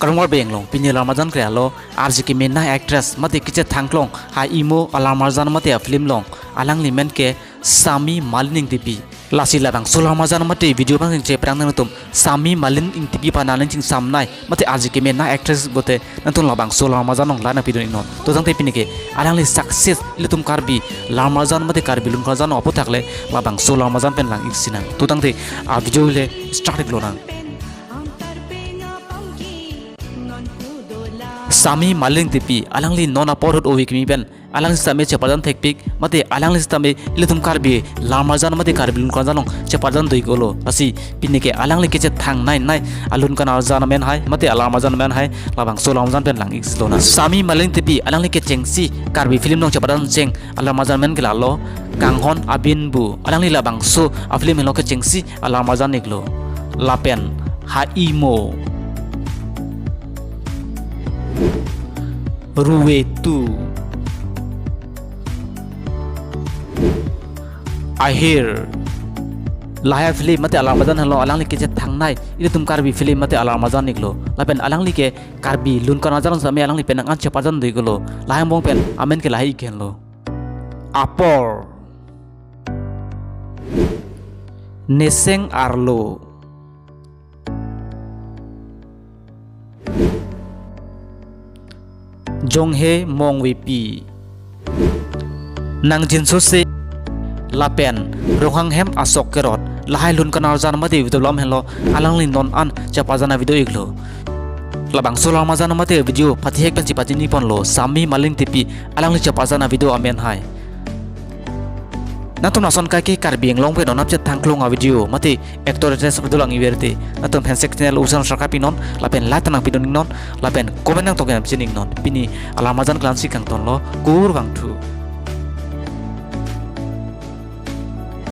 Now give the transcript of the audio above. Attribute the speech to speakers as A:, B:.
A: karmor beng long pinye larmajan kre lo RJK menna actress mate kiche thanglong ha imo alarmajan mate film long alang limen ke Sami Malin tipi lasi labang solarmajan mate video bang che prang natum Sami Malin tipi pananin ching samnai mate RJK menna actress bote nantung labang solarmajan long lana pidon inon to jang te pinike alang li success litum karbi larmajan mate karbi lum khajan opo thakle labang solarmajan pen lang iksinang to jang te a video le start glonang Sami Malin tipi alang li nona porhut owi kimi ben alang same chepadan thekpik mate alang li same litum karbi larmajan mate karbi lun kanjanong chepadan doi golo asi pinike alang li keche thang nai nai alun kan arjana men hai mate alarmajan men hai labang solarmajan pen lang ikslona Sami Malin tipi alang li ke chengsi karbi film nong chepadan cheng alarmajan men gelalo kanghon abin bu alang li labang so aflim lo ke chengsi alarmajan niklo lapen haimo Ruwetu Akhir Lahaya film mate alarmajan halo alang li ke thang nai itu tum karbi film mate alarmajan niklo lapen alang li ke karbi lun kana jalan same alang li penang an chepajan dei golo lahaya bong pen amen ke lahi ken lo apor neseng arlo Jonghe Mongwipi Nang Jinsu se Lapen Rohang hem asok kerot Lahai lun kanal jan mate video lam hello alang lin non an chapajana video iglo labang solar majana mate video pathek pen chipajini pon lo Sami Malin tipi alang li chapajana video amen hai natum nason kai ke karbi englong pe donap che thangklong a video mate actor actress bedulang iberte natum fansek channel usan sarka pinon lapen latanang pidon non lapen komen nang token chining non pini alarmajan klansi kang ton lo kur bang thu